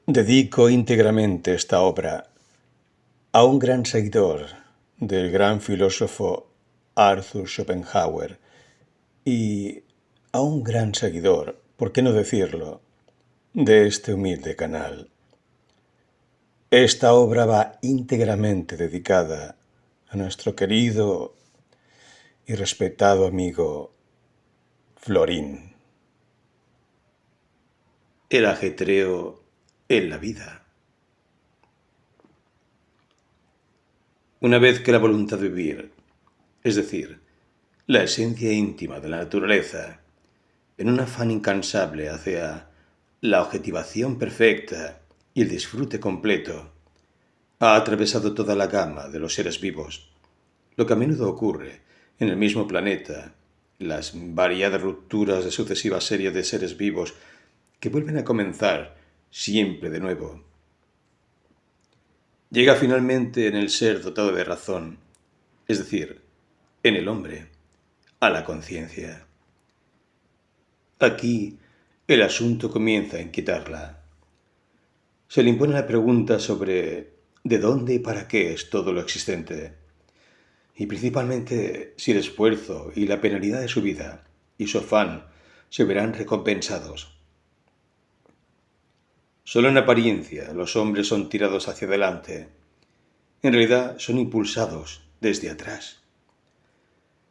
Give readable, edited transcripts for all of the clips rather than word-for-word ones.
Dedico íntegramente esta obra a un gran seguidor del gran filósofo Arthur Schopenhauer y a un gran seguidor, ¿por qué no decirlo?, de este humilde canal. Esta obra va íntegramente dedicada a nuestro querido y respetado amigo Florín. El ajetreo en la vida. Una vez que la voluntad de vivir, es decir, la esencia íntima de la naturaleza, en un afán incansable hacia la objetivación perfecta y el disfrute completo, ha atravesado toda la gama de los seres vivos, lo que a menudo ocurre en el mismo planeta, las variadas rupturas de sucesivas series de seres vivos que vuelven a comenzar siempre de nuevo. Llega finalmente en el ser dotado de razón, es decir, en el hombre, a la conciencia. Aquí el asunto comienza a inquietarla. Se le impone la pregunta sobre de dónde y para qué es todo lo existente, y principalmente si el esfuerzo y la penalidad de su vida y su afán se verán recompensados. Solo en apariencia los hombres son tirados hacia adelante. En realidad son impulsados desde atrás.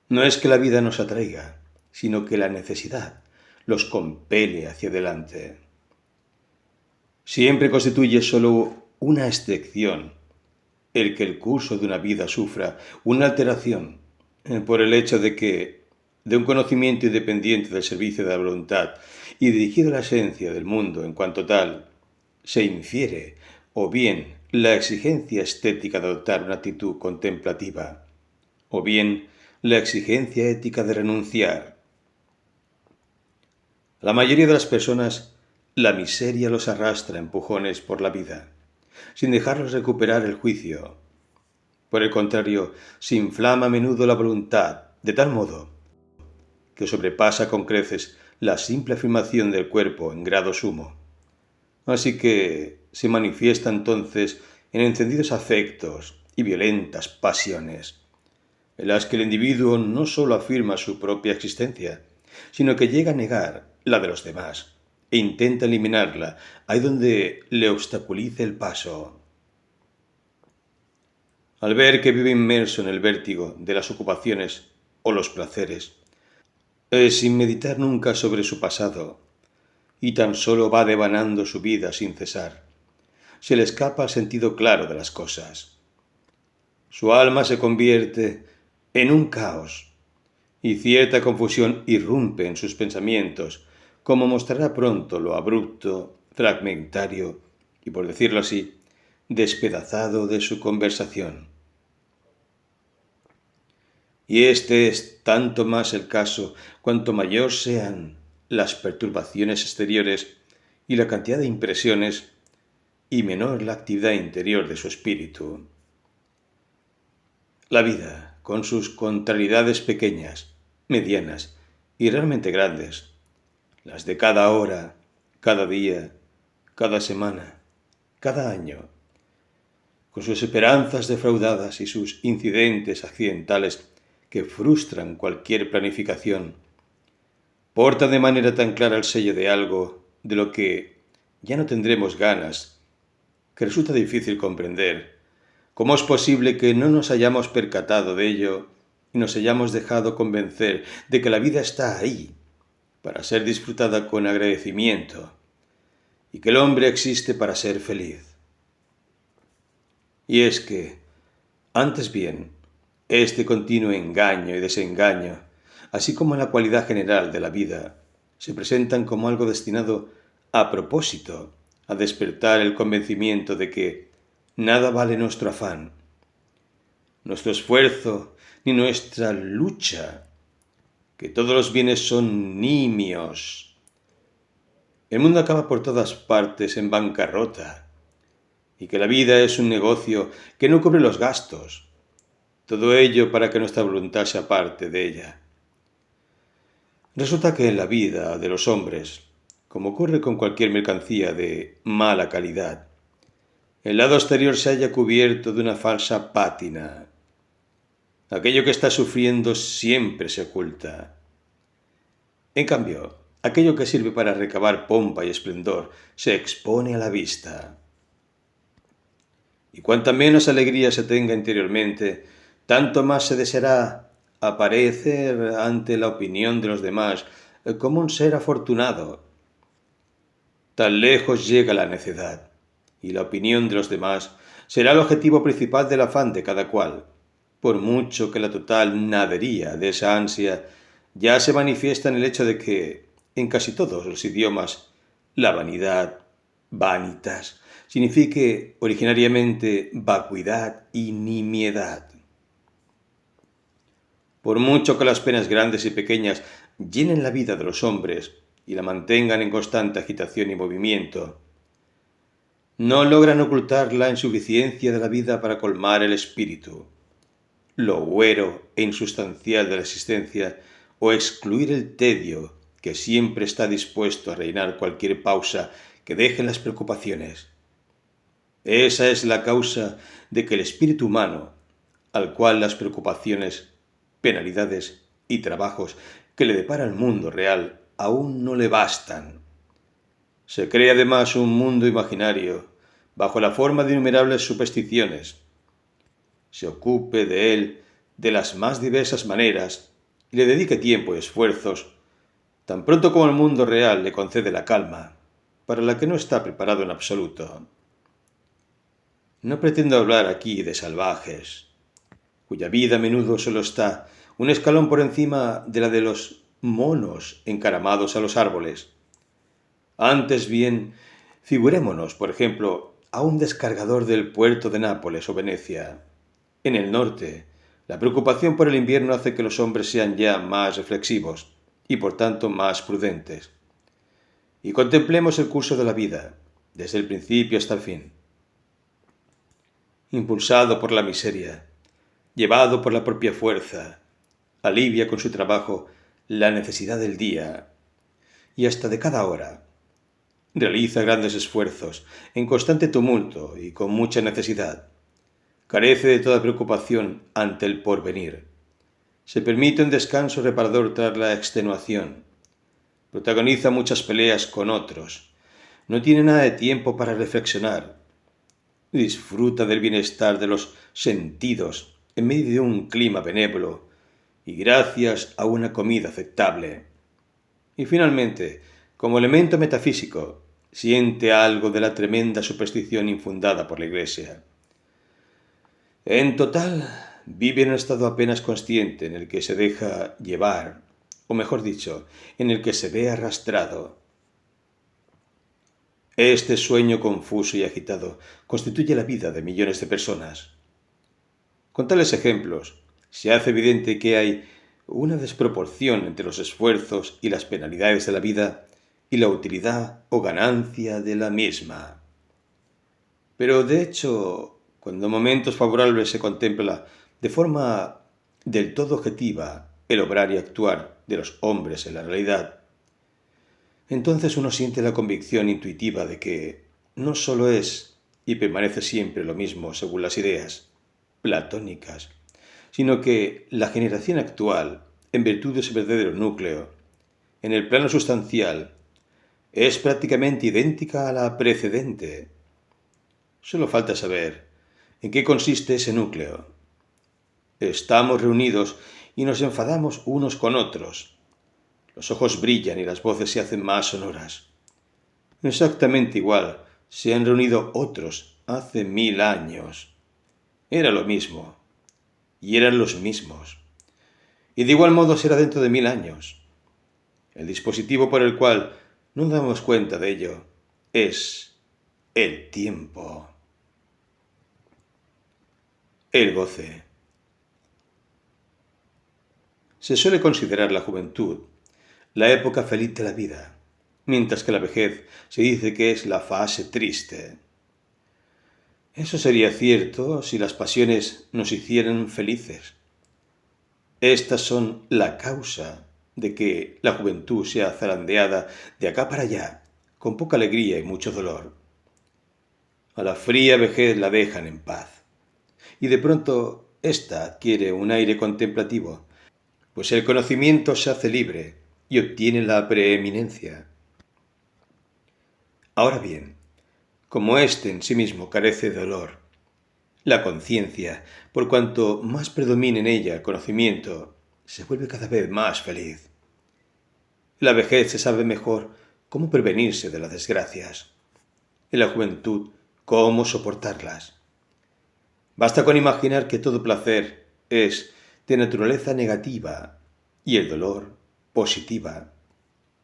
No es que la vida nos atraiga, sino que la necesidad los compele hacia adelante. Siempre constituye solo una excepción el que el curso de una vida sufra una alteración por el hecho de que, de un conocimiento independiente del servicio de la voluntad y dirigido a la esencia del mundo en cuanto tal, se infiere o bien la exigencia estética de adoptar una actitud contemplativa, o bien la exigencia ética de renunciar. La mayoría de las personas, la miseria los arrastra a empujones por la vida, sin dejarlos recuperar el juicio. Por el contrario, se inflama a menudo la voluntad, de tal modo que sobrepasa con creces la simple afirmación del cuerpo en grado sumo. Así que se manifiesta entonces en encendidos afectos y violentas pasiones, en las que el individuo no sólo afirma su propia existencia, sino que llega a negar la de los demás e intenta eliminarla ahí donde le obstaculice el paso. Al ver que vive inmerso en el vértigo de las ocupaciones o los placeres, sin meditar nunca sobre su pasado, y tan solo va devanando su vida sin cesar, se le escapa el sentido claro de las cosas. Su alma se convierte en un caos, y cierta confusión irrumpe en sus pensamientos, como mostrará pronto lo abrupto, fragmentario y, por decirlo así, despedazado de su conversación. Y este es tanto más el caso cuanto mayor sean las perturbaciones exteriores y la cantidad de impresiones, y menor la actividad interior de su espíritu. La vida, con sus contrariedades pequeñas, medianas y realmente grandes, las de cada hora, cada día, cada semana, cada año, con sus esperanzas defraudadas y sus incidentes accidentales que frustran cualquier planificación, porta de manera tan clara el sello de algo de lo que ya no tendremos ganas, que resulta difícil comprender cómo es posible que no nos hayamos percatado de ello y nos hayamos dejado convencer de que la vida está ahí para ser disfrutada con agradecimiento y que el hombre existe para ser feliz. Y es que, antes bien, este continuo engaño y desengaño, así como la cualidad general de la vida, se presentan como algo destinado a propósito a despertar el convencimiento de que nada vale nuestro afán, nuestro esfuerzo ni nuestra lucha, que todos los bienes son nimios. El mundo acaba por todas partes en bancarrota y que la vida es un negocio que no cubre los gastos. Todo ello para que nuestra voluntad se aparte de ella. Resulta que en la vida de los hombres, como ocurre con cualquier mercancía de mala calidad, el lado exterior se halla cubierto de una falsa pátina. Aquello que está sufriendo siempre se oculta. En cambio, aquello que sirve para recabar pompa y esplendor se expone a la vista. Y cuanta menos alegría se tenga interiormente, tanto más se deseará aparecer ante la opinión de los demás como un ser afortunado. Tan lejos llega la necedad, y la opinión de los demás será el objetivo principal del afán de cada cual, por mucho que la total nadería de esa ansia ya se manifiesta en el hecho de que, en casi todos los idiomas, la vanidad, vanitas, signifique originariamente vacuidad y nimiedad. Por mucho que las penas grandes y pequeñas llenen la vida de los hombres y la mantengan en constante agitación y movimiento, no logran ocultar la insuficiencia de la vida para colmar el espíritu, lo huero e insustancial de la existencia, o excluir el tedio que siempre está dispuesto a reinar cualquier pausa que dejen las preocupaciones. Esa es la causa de que el espíritu humano, al cual las preocupaciones, penalidades y trabajos que le depara el mundo real aún no le bastan, se crea además un mundo imaginario bajo la forma de innumerables supersticiones, se ocupe de él de las más diversas maneras y le dedique tiempo y esfuerzos, tan pronto como el mundo real le concede la calma, para la que no está preparado en absoluto. No pretendo hablar aquí de salvajes, cuya vida a menudo solo está un escalón por encima de la de los monos encaramados a los árboles. Antes bien, figurémonos, por ejemplo, a un descargador del puerto de Nápoles o Venecia. En el norte, la preocupación por el invierno hace que los hombres sean ya más reflexivos y por tanto más prudentes. Y contemplemos el curso de la vida, desde el principio hasta el fin. Impulsado por la miseria, llevado por la propia fuerza, alivia con su trabajo la necesidad del día y hasta de cada hora. Realiza grandes esfuerzos, en constante tumulto y con mucha necesidad. Carece de toda preocupación ante el porvenir. Se permite un descanso reparador tras la extenuación. Protagoniza muchas peleas con otros. No tiene nada de tiempo para reflexionar. Disfruta del bienestar de los sentidos en medio de un clima benévolo y gracias a una comida aceptable. Y finalmente, como elemento metafísico, siente algo de la tremenda superstición infundada por la Iglesia. En total, vive en un estado apenas consciente en el que se deja llevar, o mejor dicho, en el que se ve arrastrado. Este sueño confuso y agitado constituye la vida de millones de personas. Con tales ejemplos, se hace evidente que hay una desproporción entre los esfuerzos y las penalidades de la vida y la utilidad o ganancia de la misma. Pero, de hecho, cuando en momentos favorables se contempla de forma del todo objetiva el obrar y actuar de los hombres en la realidad, entonces uno siente la convicción intuitiva de que no solo es y permanece siempre lo mismo según las ideas platónicas, sino que la generación actual, en virtud de su verdadero núcleo, en el plano sustancial, es prácticamente idéntica a la precedente. Solo falta saber en qué consiste ese núcleo. Estamos reunidos y nos enfadamos unos con otros. Los ojos brillan y las voces se hacen más sonoras. Exactamente igual se han reunido otros hace 1000 años. Era lo mismo, y eran los mismos. Y de igual modo será dentro de 1000 años. El dispositivo por el cual no damos cuenta de ello es el tiempo. El goce. Se suele considerar la juventud la época feliz de la vida, mientras que la vejez se dice que es la fase triste. Eso sería cierto si las pasiones nos hicieran felices. Estas son la causa de que la juventud sea zarandeada de acá para allá con poca alegría y mucho dolor. A la fría vejez la dejan en paz, y de pronto ésta adquiere un aire contemplativo, pues el conocimiento se hace libre y obtiene la preeminencia. Ahora bien, como éste en sí mismo carece de dolor, la conciencia, por cuanto más predomina en ella el conocimiento, se vuelve cada vez más feliz. En la vejez se sabe mejor cómo prevenirse de las desgracias. En la juventud, cómo soportarlas. Basta con imaginar que todo placer es de naturaleza negativa y el dolor positiva,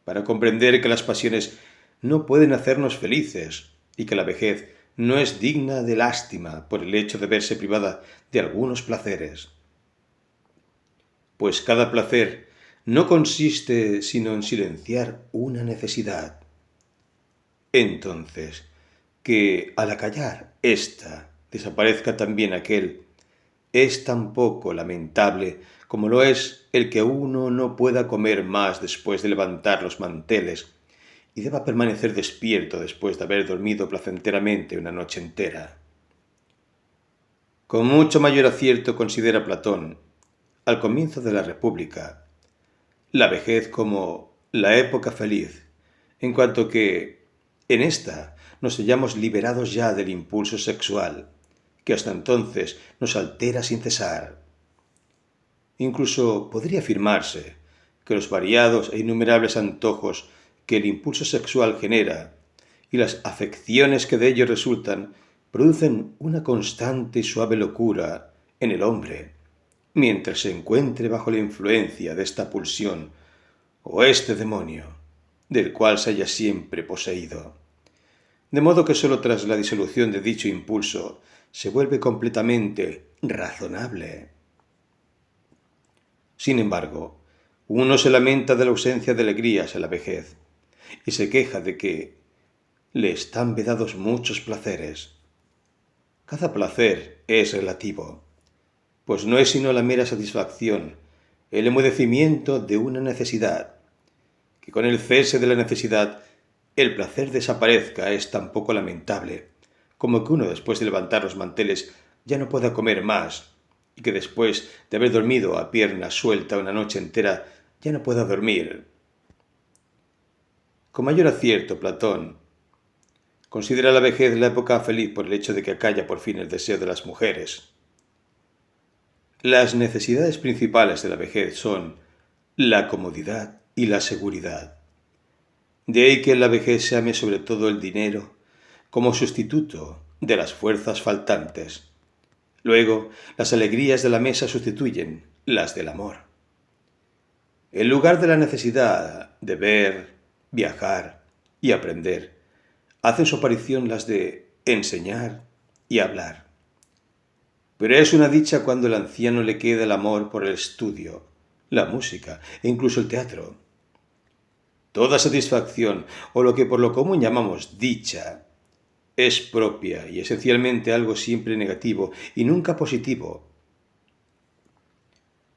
para comprender que las pasiones no pueden hacernos felices y que la vejez no es digna de lástima por el hecho de verse privada de algunos placeres. Pues cada placer no consiste sino en silenciar una necesidad. Entonces, que al acallar ésta desaparezca también aquel, es tan poco lamentable como lo es el que uno no pueda comer más después de levantar los manteles y deba permanecer despierto después de haber dormido placenteramente una noche entera. Con mucho mayor acierto considera Platón, al comienzo de la República, la vejez como la época feliz, en cuanto que en esta nos hallamos liberados ya del impulso sexual, que hasta entonces nos altera sin cesar. Incluso podría afirmarse que los variados e innumerables antojos que el impulso sexual genera y las afecciones que de ello resultan producen una constante y suave locura en el hombre, mientras se encuentre bajo la influencia de esta pulsión o este demonio, del cual se haya siempre poseído. De modo que sólo tras la disolución de dicho impulso se vuelve completamente razonable. Sin embargo, uno se lamenta de la ausencia de alegrías en la vejez y se queja de que le están vedados muchos placeres. Cada placer es relativo, pues no es sino la mera satisfacción, el emudecimiento de una necesidad. Que con el cese de la necesidad el placer desaparezca es tan poco lamentable como que uno después de levantar los manteles ya no pueda comer más y que después de haber dormido a pierna suelta una noche entera ya no pueda dormir. Con mayor acierto, Platón considera la vejez la época feliz por el hecho de que acalla por fin el deseo de las mujeres. Las necesidades principales de la vejez son la comodidad y la seguridad. De ahí que en la vejez se ame sobre todo el dinero como sustituto de las fuerzas faltantes. Luego, las alegrías de la mesa sustituyen las del amor. En lugar de la necesidad de ver, viajar y aprender, hacen su aparición las de enseñar y hablar. Pero es una dicha cuando al anciano le queda el amor por el estudio, la música e incluso el teatro. Toda satisfacción, o lo que por lo común llamamos dicha, es propia y esencialmente algo siempre negativo y nunca positivo.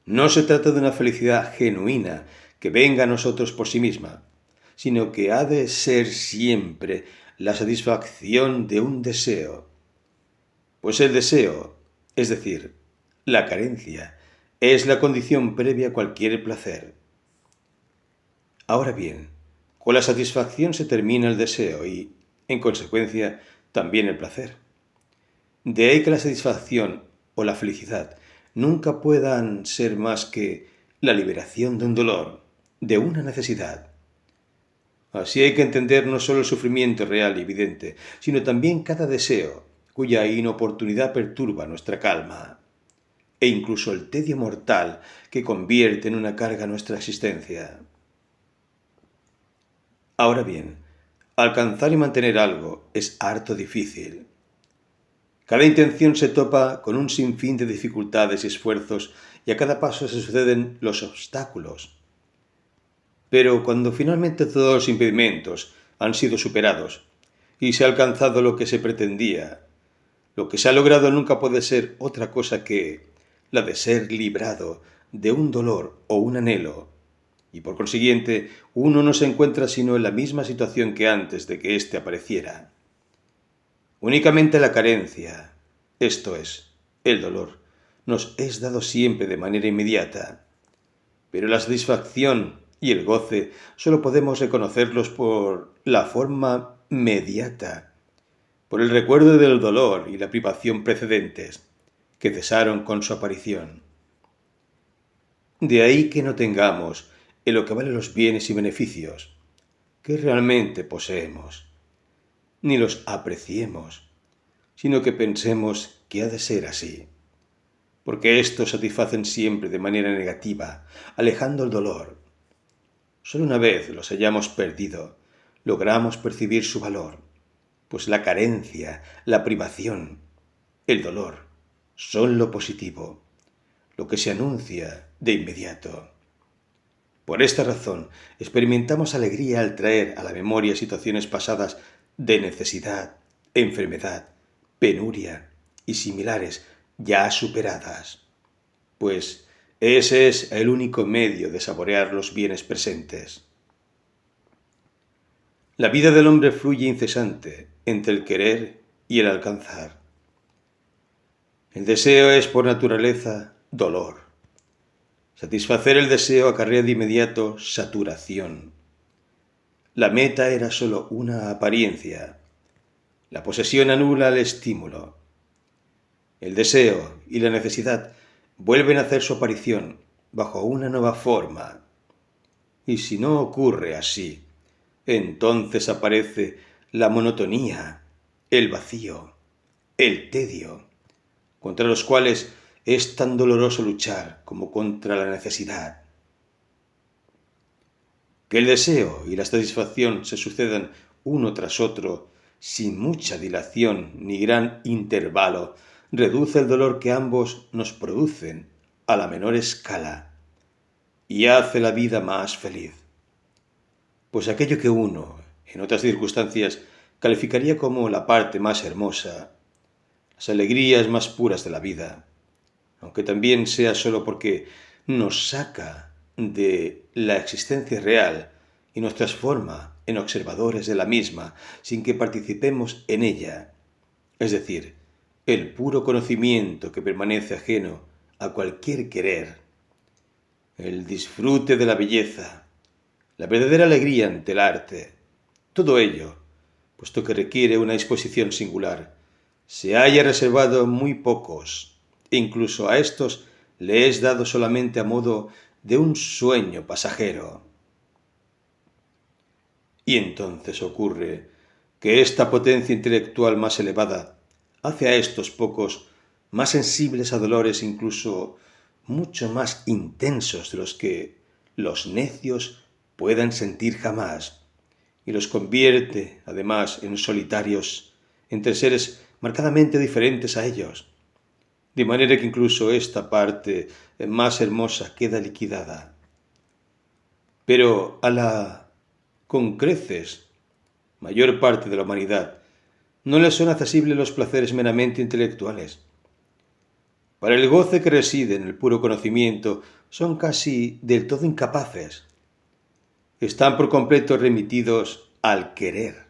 No se trata de una felicidad genuina que venga a nosotros por sí misma, sino que ha de ser siempre la satisfacción de un deseo. Pues el deseo, es decir, la carencia, es la condición previa a cualquier placer. Ahora bien, con la satisfacción se termina el deseo y, en consecuencia, también el placer. De ahí que la satisfacción o la felicidad nunca puedan ser más que la liberación de un dolor, de una necesidad. Así hay que entender no solo el sufrimiento real y evidente, sino también cada deseo, cuya inoportunidad perturba nuestra calma, e incluso el tedio mortal que convierte en una carga nuestra existencia. Ahora bien, alcanzar y mantener algo es harto difícil. Cada intención se topa con un sinfín de dificultades y esfuerzos y a cada paso se suceden los obstáculos. Pero cuando finalmente todos los impedimentos han sido superados y se ha alcanzado lo que se pretendía, lo que se ha logrado nunca puede ser otra cosa que la de ser librado de un dolor o un anhelo, y por consiguiente uno no se encuentra sino en la misma situación que antes de que éste apareciera. Únicamente la carencia, esto es, el dolor, nos es dado siempre de manera inmediata, pero la satisfacción y el goce solo podemos reconocerlos por la forma mediata, por el recuerdo del dolor y la privación precedentes, que cesaron con su aparición. De ahí que no tengamos en lo que valen los bienes y beneficios que realmente poseemos, ni los apreciemos, sino que pensemos que ha de ser así, porque éstos satisfacen siempre de manera negativa, alejando el dolor. Solo una vez los hayamos perdido, logramos percibir su valor, pues la carencia, la privación, el dolor, son lo positivo, lo que se anuncia de inmediato. Por esta razón, experimentamos alegría al traer a la memoria situaciones pasadas de necesidad, enfermedad, penuria y similares ya superadas, pues ese es el único medio de saborear los bienes presentes. La vida del hombre fluye incesante entre el querer y el alcanzar. El deseo es por naturaleza dolor. Satisfacer el deseo acarrea de inmediato saturación. La meta era sólo una apariencia. La posesión anula el estímulo. El deseo y la necesidad vuelven a hacer su aparición bajo una nueva forma. Y si no ocurre así, entonces aparece la monotonía, el vacío, el tedio, contra los cuales es tan doloroso luchar como contra la necesidad. Que el deseo y la satisfacción se sucedan uno tras otro, sin mucha dilación ni gran intervalo, reduce el dolor que ambos nos producen a la menor escala y hace la vida más feliz. Pues aquello que uno, en otras circunstancias, calificaría como la parte más hermosa, las alegrías más puras de la vida, aunque también sea solo porque nos saca de la existencia real y nos transforma en observadores de la misma sin que participemos en ella, es decir, el puro conocimiento que permanece ajeno a cualquier querer, el disfrute de la belleza, la verdadera alegría ante el arte, todo ello, puesto que requiere una disposición singular, se haya reservado a muy pocos, e incluso a estos le es dado solamente a modo de un sueño pasajero. Y entonces ocurre que esta potencia intelectual más elevada hace a estos pocos más sensibles a dolores incluso mucho más intensos de los que los necios puedan sentir jamás, y los convierte, además, en solitarios, entre seres marcadamente diferentes a ellos, de manera que incluso esta parte más hermosa queda liquidada. Pero a la, con creces, mayor parte de la humanidad no les son accesibles los placeres meramente intelectuales. Para el goce que reside en el puro conocimiento son casi del todo incapaces. Están por completo remitidos al querer.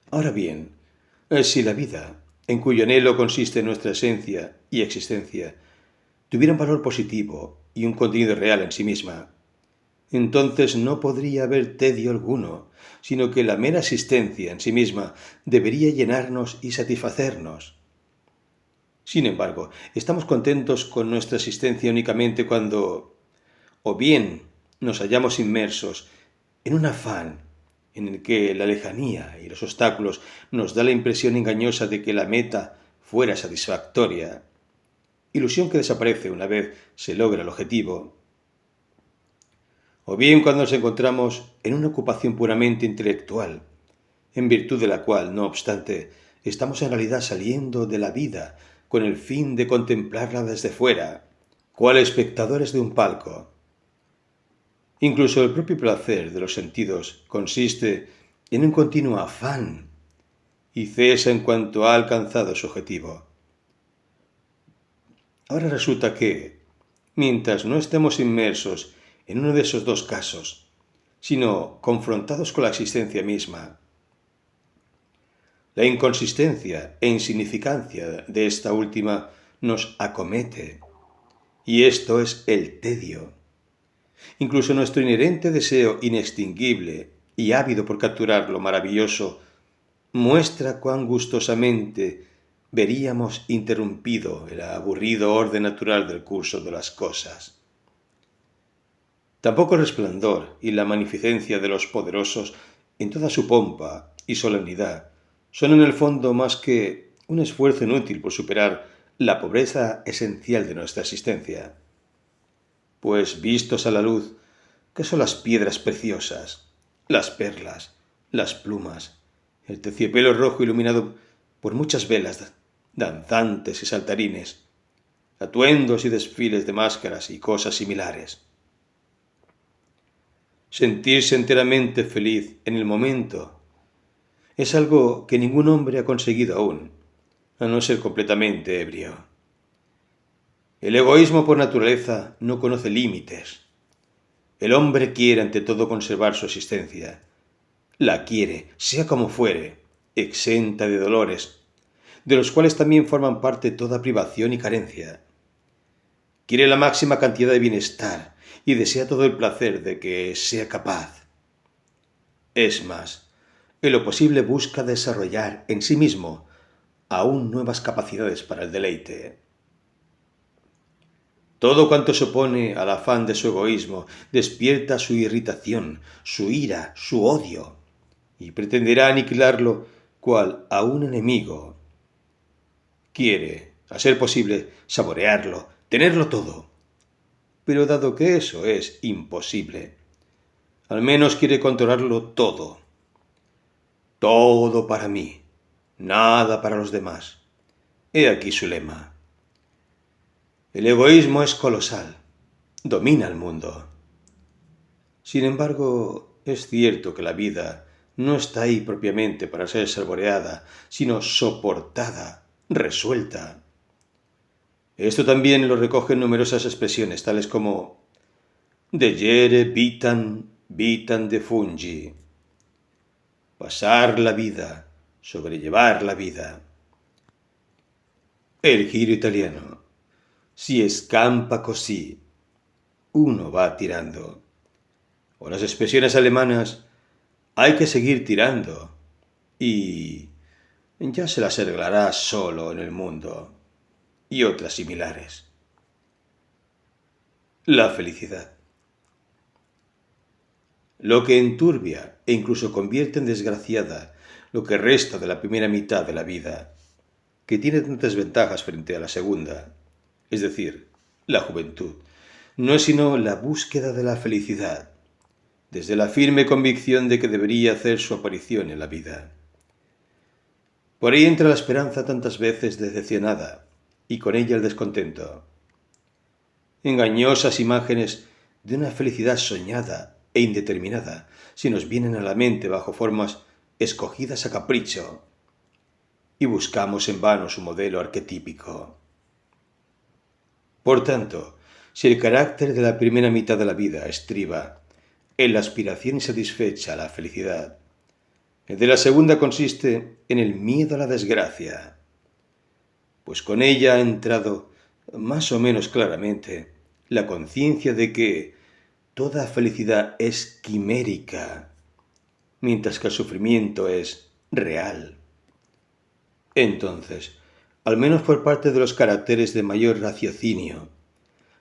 Ahora bien, si la vida, en cuyo anhelo consiste nuestra esencia y existencia, tuviera un valor positivo y un contenido real en sí misma, entonces no podría haber tedio alguno, sino que la mera existencia en sí misma debería llenarnos y satisfacernos. Sin embargo, estamos contentos con nuestra existencia únicamente cuando, o bien nos hallamos inmersos en un afán en el que la lejanía y los obstáculos nos da la impresión engañosa de que la meta fuera satisfactoria, ilusión que desaparece una vez se logra el objetivo, o bien cuando nos encontramos en una ocupación puramente intelectual, en virtud de la cual, no obstante, estamos en realidad saliendo de la vida con el fin de contemplarla desde fuera, cual espectadores de un palco. Incluso el propio placer de los sentidos consiste en un continuo afán y cesa en cuanto ha alcanzado su objetivo. Ahora resulta que, mientras no estemos inmersos en uno de esos dos casos, sino confrontados con la existencia misma. La inconsistencia e insignificancia de esta última nos acomete, y esto es el tedio. Incluso nuestro inherente deseo inextinguible y ávido por capturar lo maravilloso muestra cuán gustosamente veríamos interrumpido el aburrido orden natural del curso de las cosas. Tampoco el resplandor y la magnificencia de los poderosos en toda su pompa y solemnidad son en el fondo más que un esfuerzo inútil por superar la pobreza esencial de nuestra existencia. Pues vistos a la luz, ¿qué son las piedras preciosas, las perlas, las plumas, el terciopelo rojo iluminado por muchas velas danzantes y saltarines, atuendos y desfiles de máscaras y cosas similares? Sentirse enteramente feliz en el momento es algo que ningún hombre ha conseguido aún, a no ser completamente ebrio. El egoísmo por naturaleza no conoce límites. El hombre quiere ante todo conservar su existencia. La quiere, sea como fuere, exenta de dolores, de los cuales también forman parte toda privación y carencia. Quiere la máxima cantidad de bienestar y desea todo el placer de que sea capaz. Es más, en lo posible busca desarrollar en sí mismo aún nuevas capacidades para el deleite. Todo cuanto se opone al afán de su egoísmo despierta su irritación, su ira, su odio, y pretenderá aniquilarlo cual a un enemigo. Quiere, a ser posible, saborearlo, tenerlo todo. Pero dado que eso es imposible, al menos quiere controlarlo todo. Todo para mí, nada para los demás. He aquí su lema. El egoísmo es colosal, domina el mundo. Sin embargo, es cierto que la vida no está ahí propiamente para ser saboreada, sino soportada, resuelta. Esto también lo recogen numerosas expresiones, tales como degere vitam, vitam defungi, pasar la vida, sobrellevar la vida. El giro italiano, si scampa così, uno va tirando. O las expresiones alemanas, hay que seguir tirando y ya se las arreglará solo en el mundo, y otras similares. La felicidad. Lo que enturbia e incluso convierte en desgraciada lo que resta de la primera mitad de la vida, que tiene tantas ventajas frente a la segunda, es decir, la juventud, no es sino la búsqueda de la felicidad, desde la firme convicción de que debería hacer su aparición en la vida. Por ahí entra la esperanza tantas veces decepcionada, y con ella el descontento. Engañosas imágenes de una felicidad soñada e indeterminada se nos vienen a la mente bajo formas escogidas a capricho, y buscamos en vano su modelo arquetípico. Por tanto, si el carácter de la primera mitad de la vida estriba en la aspiración insatisfecha a la felicidad, el de la segunda consiste en el miedo a la desgracia, pues con ella ha entrado más o menos claramente la conciencia de que toda felicidad es quimérica, mientras que el sufrimiento es real. Entonces, al menos por parte de los caracteres de mayor raciocinio,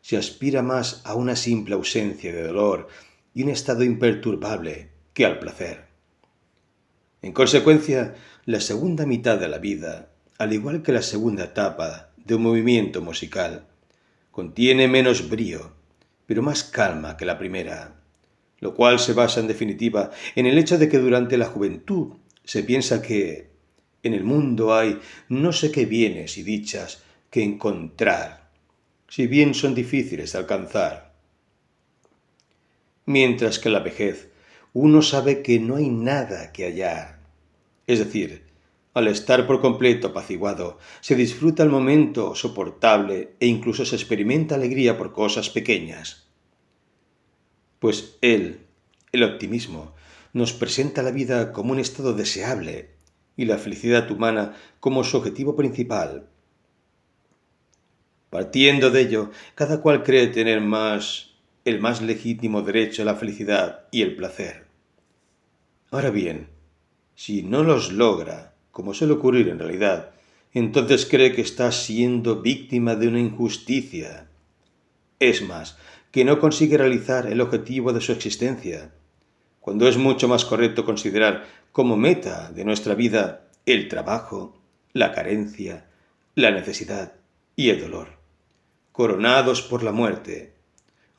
se aspira más a una simple ausencia de dolor y un estado imperturbable que al placer. En consecuencia, la segunda mitad de la vida, al igual que la segunda etapa de un movimiento musical, contiene menos brío, pero más calma que la primera, lo cual se basa en definitiva en el hecho de que durante la juventud se piensa que en el mundo hay no sé qué bienes y dichas que encontrar, si bien son difíciles de alcanzar. Mientras que en la vejez uno sabe que no hay nada que hallar. Es decir, al estar por completo apaciguado, se disfruta el momento soportable e incluso se experimenta alegría por cosas pequeñas. Pues él, el optimismo, nos presenta la vida como un estado deseable y la felicidad humana como su objetivo principal. Partiendo de ello, cada cual cree tener el más legítimo derecho a la felicidad y el placer. Ahora bien, si no los logra, como suele ocurrir en realidad, entonces cree que está siendo víctima de una injusticia. Es más, que no consigue realizar el objetivo de su existencia, cuando es mucho más correcto considerar como meta de nuestra vida el trabajo, la carencia, la necesidad y el dolor, coronados por la muerte,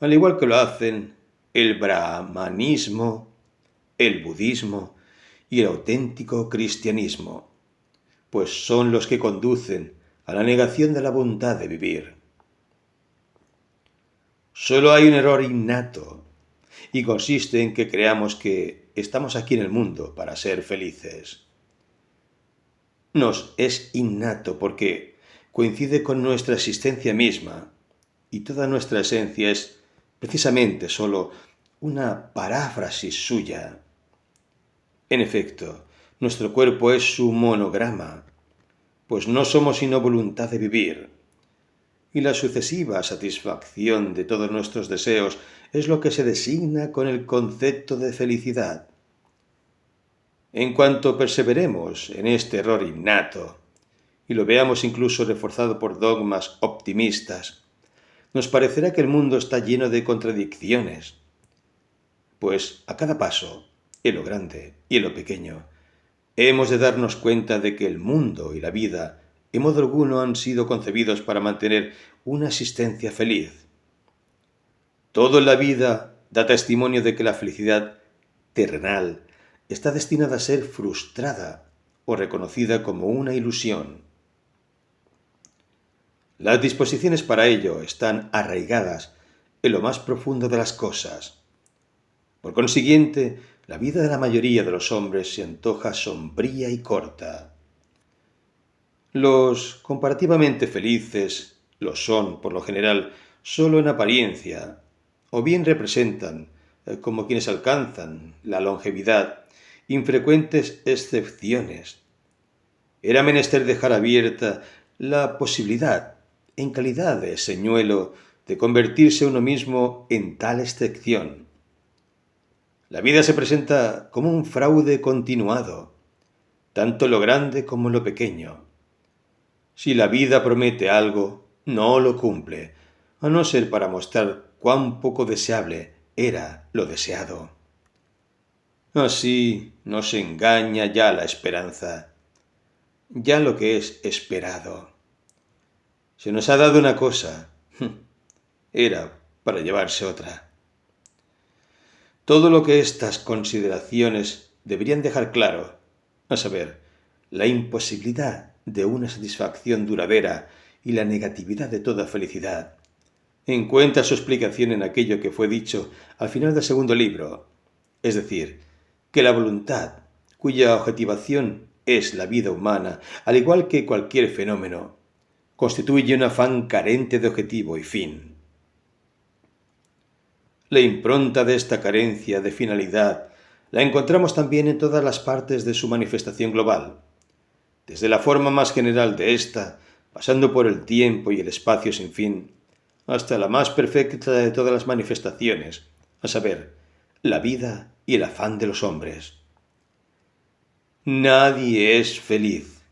al igual que lo hacen el brahmanismo, el budismo y el auténtico cristianismo, pues son los que conducen a la negación de la voluntad de vivir. Solo hay un error innato, y consiste en que creamos que estamos aquí en el mundo para ser felices. Nos es innato porque coincide con nuestra existencia misma, y toda nuestra esencia es precisamente solo una paráfrasis suya. En efecto, nuestro cuerpo es su monograma, pues no somos sino voluntad de vivir, y la sucesiva satisfacción de todos nuestros deseos es lo que se designa con el concepto de felicidad. En cuanto perseveremos en este error innato, y lo veamos incluso reforzado por dogmas optimistas, nos parecerá que el mundo está lleno de contradicciones, pues a cada paso, en lo grande y en lo pequeño, hemos de darnos cuenta de que el mundo y la vida en modo alguno han sido concebidos para mantener una existencia feliz. Todo en la vida da testimonio de que la felicidad terrenal está destinada a ser frustrada o reconocida como una ilusión. Las disposiciones para ello están arraigadas en lo más profundo de las cosas. Por consiguiente, la vida de la mayoría de los hombres se antoja sombría y corta. Los comparativamente felices lo son, por lo general, solo en apariencia, o bien representan, como quienes alcanzan la longevidad, infrecuentes excepciones. Era menester dejar abierta la posibilidad, en calidad de señuelo, de convertirse uno mismo en tal excepción. La vida se presenta como un fraude continuado, tanto en lo grande como en lo pequeño. Si la vida promete algo, no lo cumple, a no ser para mostrar cuán poco deseable era lo deseado. Así nos engaña ya la esperanza, ya lo que es esperado. Se nos ha dado una cosa, era para llevarse otra. Todo lo que estas consideraciones deberían dejar claro, a saber, la imposibilidad de una satisfacción duradera y la negatividad de toda felicidad, encuentra su explicación en aquello que fue dicho al final del segundo libro, es decir, que la voluntad, cuya objetivación es la vida humana, al igual que cualquier fenómeno, constituye un afán carente de objetivo y fin. La impronta de esta carencia de finalidad la encontramos también en todas las partes de su manifestación global, desde la forma más general de ésta, pasando por el tiempo y el espacio sin fin, hasta la más perfecta de todas las manifestaciones, a saber, la vida y el afán de los hombres. Nadie es feliz,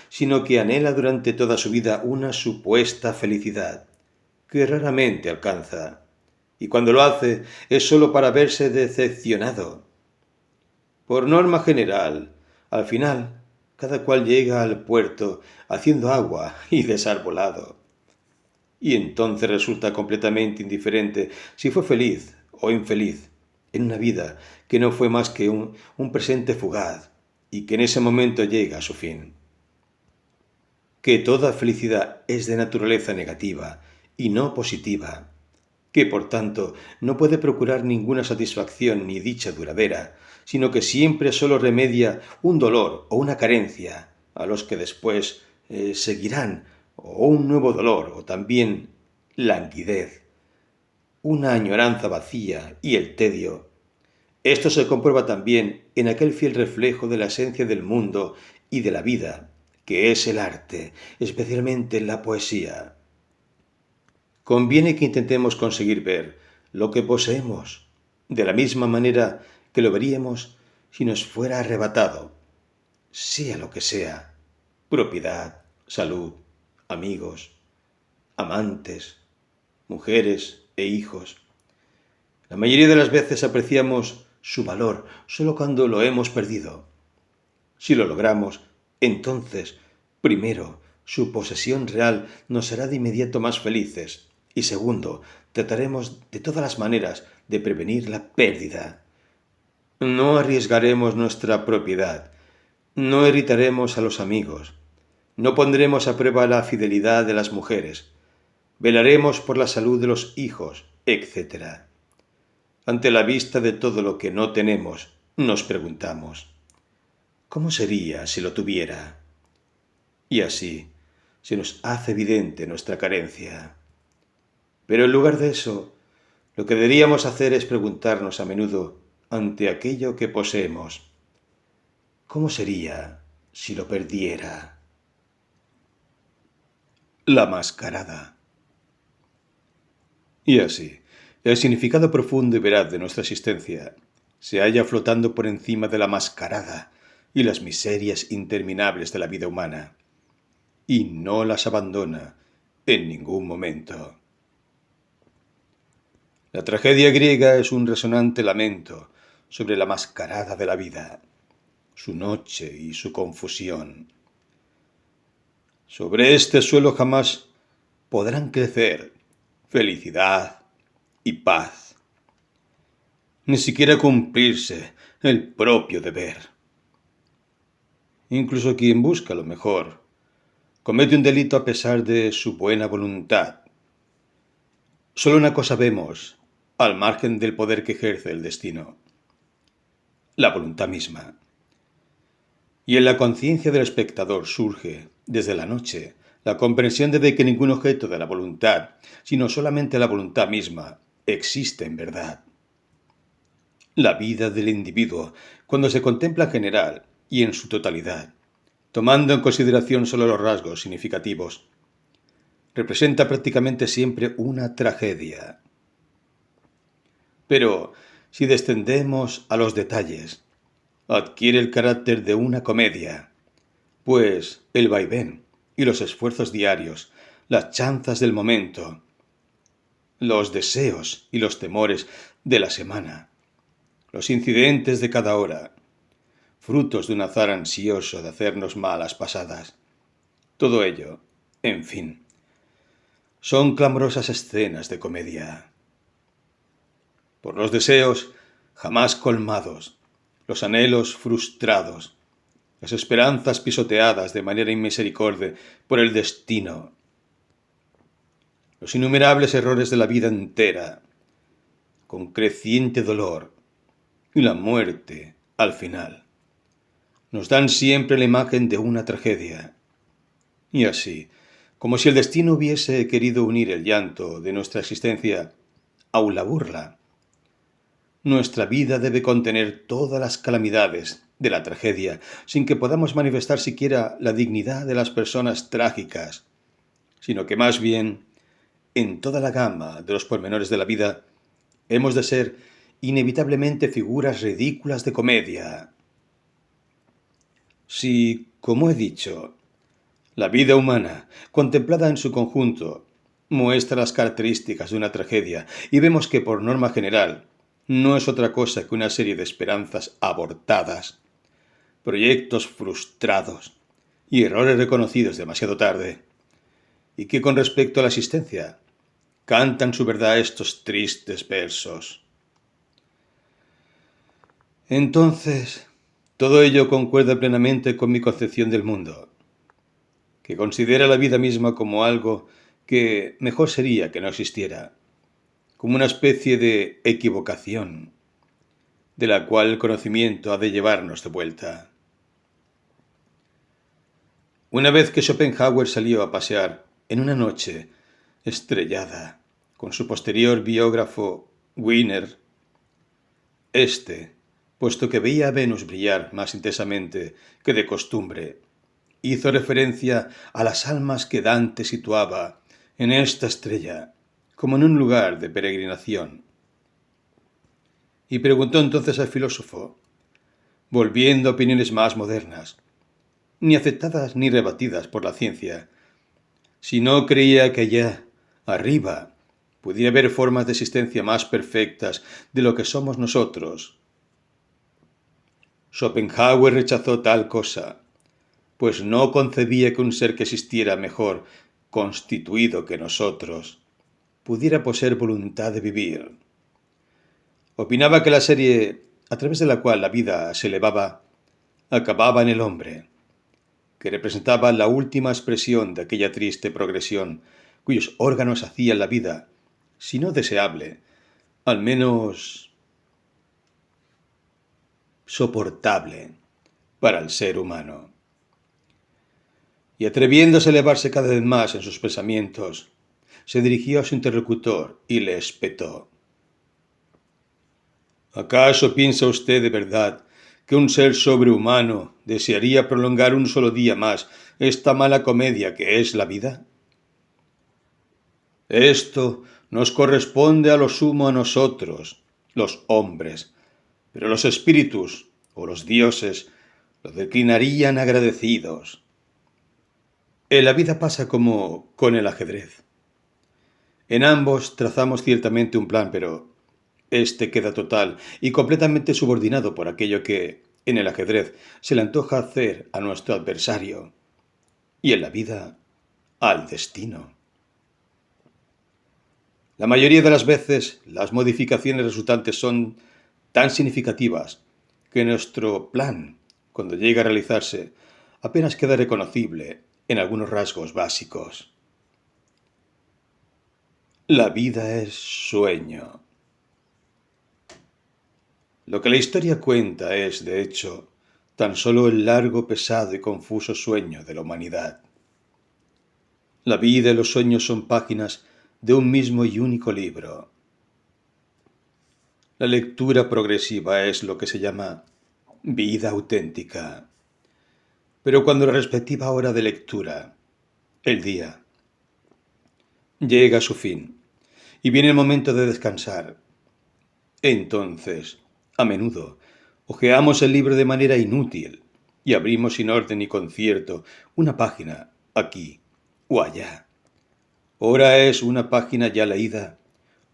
sino que anhela durante toda su vida una supuesta felicidad, que raramente alcanza, y cuando lo hace es sólo para verse decepcionado. Por norma general, al final, cada cual llega al puerto haciendo agua y desarbolado. Y entonces resulta completamente indiferente si fue feliz o infeliz en una vida que no fue más que un presente fugaz y que en ese momento llega a su fin. Que toda felicidad es de naturaleza negativa y no positiva, que por tanto no puede procurar ninguna satisfacción ni dicha duradera, sino que siempre sólo remedia un dolor o una carencia, a los que después seguirán o un nuevo dolor o también languidez. una añoranza vacía y el tedio. Esto se comprueba también en aquel fiel reflejo de la esencia del mundo y de la vida, que es el arte, especialmente la poesía. Conviene que intentemos conseguir ver lo que poseemos, de la misma manera que lo veríamos si nos fuera arrebatado, sea lo que sea, propiedad, salud, amigos, amantes, mujeres e hijos. La mayoría de las veces apreciamos su valor solo cuando lo hemos perdido. Si lo logramos, entonces, primero, su posesión real nos hará de inmediato más felices y segundo, trataremos de todas las maneras de prevenir la pérdida. No arriesgaremos nuestra propiedad, no irritaremos a los amigos, no pondremos a prueba la fidelidad de las mujeres, velaremos por la salud de los hijos, etc. Ante la vista de todo lo que no tenemos, nos preguntamos, ¿cómo sería si lo tuviera? Y así se nos hace evidente nuestra carencia. Pero en lugar de eso, lo que deberíamos hacer es preguntarnos a menudo ante aquello que poseemos, ¿cómo sería si lo perdiera? La mascarada. Y así, el significado profundo y veraz de nuestra existencia se halla flotando por encima de la mascarada y las miserias interminables de la vida humana, y no las abandona en ningún momento. La tragedia griega es un resonante lamento sobre la mascarada de la vida, su noche y su confusión. Sobre este suelo jamás podrán crecer felicidad y paz, ni siquiera cumplirse el propio deber. Incluso quien busca lo mejor comete un delito a pesar de su buena voluntad. Solo una cosa vemos, al margen del poder que ejerce el destino: la voluntad misma. Y en la conciencia del espectador surge, desde la noche, la comprensión de que ningún objeto de la voluntad, sino solamente la voluntad misma, existe en verdad. La vida del individuo, cuando se contempla en general y en su totalidad, tomando en consideración solo los rasgos significativos, representa prácticamente siempre una tragedia. Pero, si descendemos a los detalles, adquiere el carácter de una comedia, pues el vaivén y los esfuerzos diarios, las chanzas del momento, los deseos y los temores de la semana, los incidentes de cada hora, frutos de un azar ansioso de hacernos malas pasadas, todo ello, en fin, son clamorosas escenas de comedia. Por los deseos jamás colmados, los anhelos frustrados, las esperanzas pisoteadas de manera inmisericordia por el destino, los innumerables errores de la vida entera, con creciente dolor, y la muerte, al final, nos dan siempre la imagen de una tragedia. Y así, como si el destino hubiese querido unir el llanto de nuestra existencia a la burla, nuestra vida debe contener todas las calamidades de la tragedia, sin que podamos manifestar siquiera la dignidad de las personas trágicas, sino que más bien, en toda la gama de los pormenores de la vida, hemos de ser inevitablemente figuras ridículas de comedia. Si, como he dicho, la vida humana, contemplada en su conjunto, muestra las características de una tragedia, y vemos que, por norma general, no es otra cosa que una serie de esperanzas abortadas, proyectos frustrados y errores reconocidos demasiado tarde, y que con respecto a la existencia cantan su verdad estos tristes versos. Entonces, todo ello concuerda plenamente con mi concepción del mundo, que considera la vida misma como algo que mejor sería que no existiera, como una especie de equivocación, de la cual el conocimiento ha de llevarnos de vuelta. Una vez que Schopenhauer salió a pasear en una noche estrellada, con su posterior biógrafo Wiener, puesto que veía a Venus brillar más intensamente que de costumbre, hizo referencia a las almas que Dante situaba en esta estrella como en un lugar de peregrinación. Y preguntó entonces al filósofo, volviendo a opiniones más modernas, ni aceptadas ni rebatidas por la ciencia, si no creía que allá, arriba, pudiera haber formas de existencia más perfectas de lo que somos nosotros. Schopenhauer rechazó tal cosa, pues no concebía que un ser que existiera mejor constituido que nosotros pudiera poseer voluntad de vivir. Opinaba que la serie a través de la cual la vida se elevaba acababa en el hombre, que representaba la última expresión de aquella triste progresión cuyos órganos hacían la vida, si no deseable, al menos soportable para el ser humano. Y atreviéndose a elevarse cada vez más en sus pensamientos, se dirigió a su interlocutor y le espetó. ¿Acaso piensa usted de verdad que un ser sobrehumano desearía prolongar un solo día más esta mala comedia que es la vida? Esto nos corresponde a lo sumo a nosotros, los hombres, pero los espíritus o los dioses lo declinarían agradecidos. En la vida pasa como con el ajedrez. En ambos trazamos ciertamente un plan, pero este queda total y completamente subordinado por aquello que, en el ajedrez, se le antoja hacer a nuestro adversario, y en la vida, al destino. La mayoría de las veces, las modificaciones resultantes son tan significativas que nuestro plan, cuando llega a realizarse, apenas queda reconocible en algunos rasgos básicos. La vida es sueño. Lo que la historia cuenta es, de hecho, tan solo el largo, pesado y confuso sueño de la humanidad. La vida y los sueños son páginas de un mismo y único libro. La lectura progresiva es lo que se llama vida auténtica. Pero cuando la respectiva hora de lectura, el día, llega a su fin y viene el momento de descansar, entonces, a menudo, hojeamos el libro de manera inútil y abrimos sin orden y concierto una página aquí o allá. Ora es una página ya leída,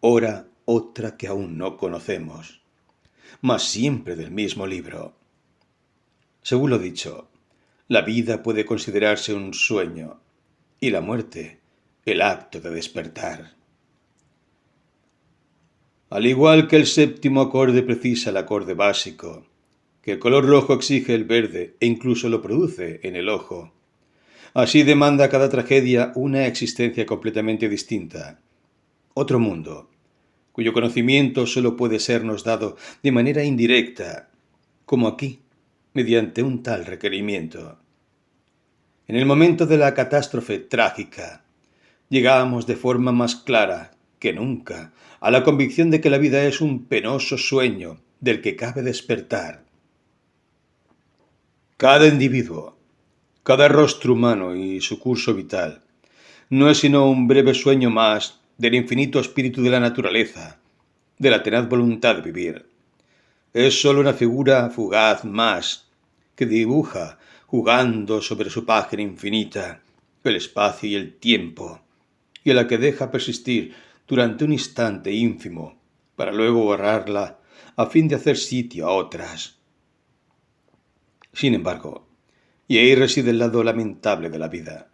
ora otra que aún no conocemos, mas siempre del mismo libro. Según lo dicho, la vida puede considerarse un sueño y la muerte el acto de despertar. Al igual que el séptimo acorde precisa el acorde básico, que el color rojo exige el verde e incluso lo produce en el ojo, así demanda cada tragedia una existencia completamente distinta, otro mundo, cuyo conocimiento solo puede sernos dado de manera indirecta, como aquí, mediante un tal requerimiento. En el momento de la catástrofe trágica, llegamos de forma más clara que nunca a la convicción de que la vida es un penoso sueño del que cabe despertar. Cada individuo, cada rostro humano y su curso vital no es sino un breve sueño más del infinito espíritu de la naturaleza, de la tenaz voluntad de vivir. Es sólo una figura fugaz más que dibuja, jugando sobre su página infinita, el espacio y el tiempo, y a la que deja persistir durante un instante ínfimo, para luego borrarla a fin de hacer sitio a otras. Sin embargo, y ahí reside el lado lamentable de la vida,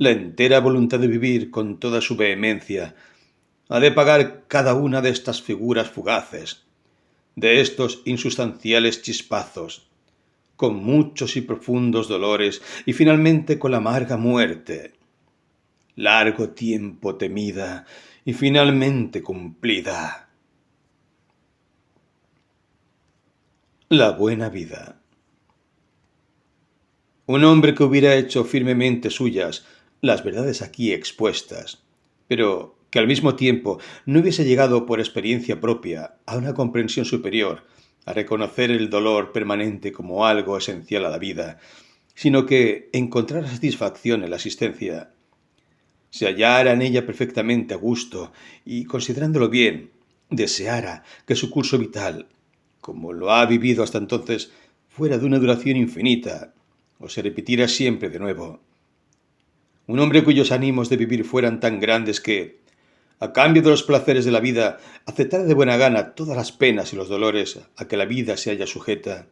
la entera voluntad de vivir con toda su vehemencia ha de pagar cada una de estas figuras fugaces, de estos insustanciales chispazos, con muchos y profundos dolores y finalmente con la amarga muerte, largo tiempo temida y finalmente cumplida. La buena vida. Un hombre que hubiera hecho firmemente suyas las verdades aquí expuestas, pero que al mismo tiempo no hubiese llegado por experiencia propia a una comprensión superior, a reconocer el dolor permanente como algo esencial a la vida, sino que encontrara satisfacción en la existencia, se hallara en ella perfectamente a gusto y, considerándolo bien, deseara que su curso vital, como lo ha vivido hasta entonces, fuera de una duración infinita, o se repitiera siempre de nuevo. Un hombre cuyos ánimos de vivir fueran tan grandes que, a cambio de los placeres de la vida, aceptara de buena gana todas las penas y los dolores a que la vida se halla sujeta.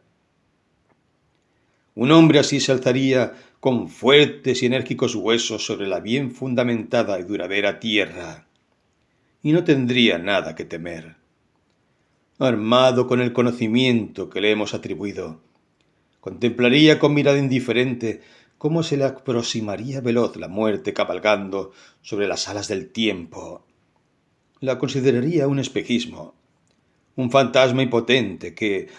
Un hombre así se alzaría con fuertes y enérgicos huesos sobre la bien fundamentada y duradera tierra, y no tendría nada que temer. Armado con el conocimiento que le hemos atribuido, contemplaría con mirada indiferente cómo se le aproximaría veloz la muerte cabalgando sobre las alas del tiempo. La consideraría un espejismo, un fantasma impotente que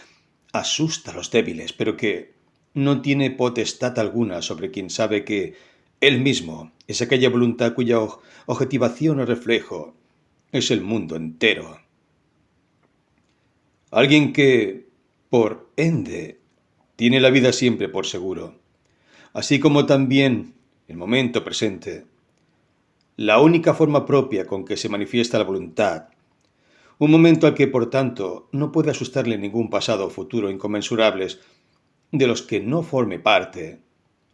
asusta a los débiles, pero que no tiene potestad alguna sobre quien sabe que él mismo es aquella voluntad cuya objetivación o reflejo es el mundo entero. Alguien que, por ende, tiene la vida siempre por seguro, así como también el momento presente, la única forma propia con que se manifiesta la voluntad, un momento al que, por tanto, no puede asustarle ningún pasado o futuro inconmensurables de los que no forme parte,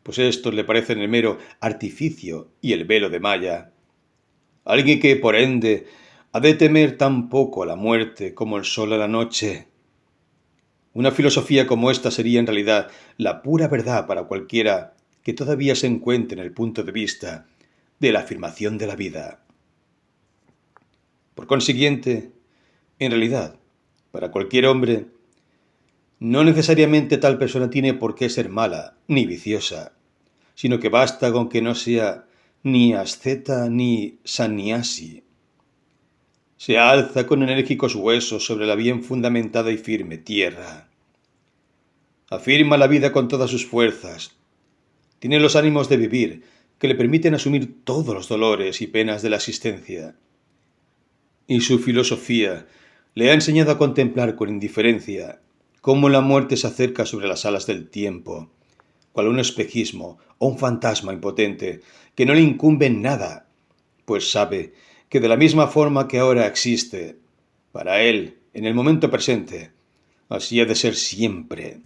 pues estos le parecen el mero artificio y el velo de malla. Alguien que, por ende, ha de temer tan poco a la muerte como el sol a la noche. Una filosofía como esta sería en realidad la pura verdad para cualquiera que todavía se encuentre en el punto de vista de la afirmación de la vida. Por consiguiente, en realidad, para cualquier hombre, no necesariamente tal persona tiene por qué ser mala ni viciosa, sino que basta con que no sea ni asceta ni sannyasi. Se alza con enérgicos huesos sobre la bien fundamentada y firme tierra. Afirma la vida con todas sus fuerzas. Tiene los ánimos de vivir que le permiten asumir todos los dolores y penas de la existencia. Y su filosofía le ha enseñado a contemplar con indiferencia cómo la muerte se acerca sobre las alas del tiempo, cual un espejismo o un fantasma impotente que no le incumbe en nada, pues sabe que de la misma forma que ahora existe, para él, en el momento presente, así ha de ser siempre,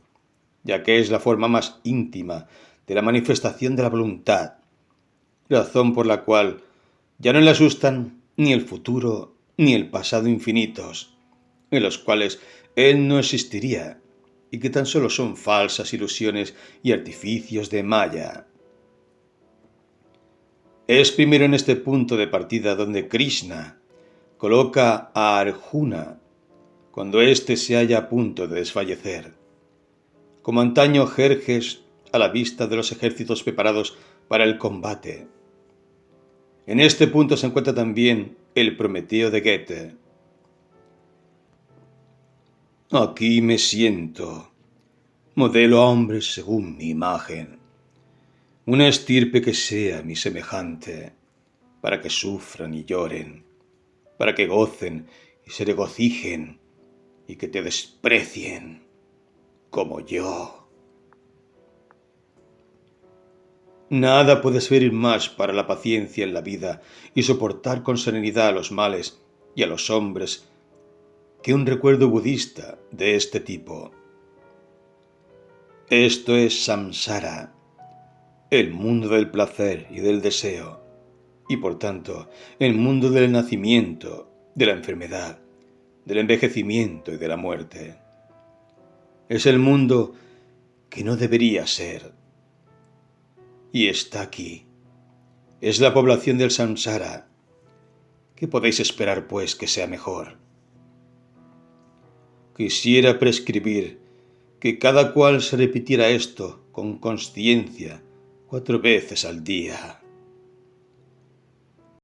ya que es la forma más íntima de la manifestación de la voluntad, razón por la cual ya no le asustan ni el futuro ni el pasado infinitos, en los cuales él no existiría, y que tan solo son falsas ilusiones y artificios de maya. Es primero en este punto de partida donde Krishna coloca a Arjuna cuando éste se halla a punto de desfallecer, como antaño Jerjes a la vista de los ejércitos preparados para el combate. En este punto se encuentra también el Prometeo de Goethe. Aquí me siento, modelo a hombres según mi imagen, una estirpe que sea mi semejante, para que sufran y lloren, para que gocen y se regocijen, y que te desprecien, como yo. Nada puede servir más para la paciencia en la vida y soportar con serenidad a los males y a los hombres que un recuerdo budista de este tipo. Esto es samsara, el mundo del placer y del deseo, y por tanto el mundo del nacimiento, de la enfermedad, del envejecimiento y de la muerte. Es el mundo que no debería ser, y está aquí. Es la población del samsara. ¿Qué podéis esperar, pues, que sea mejor? Quisiera prescribir que cada cual se repitiera esto con consciencia 4 veces al día.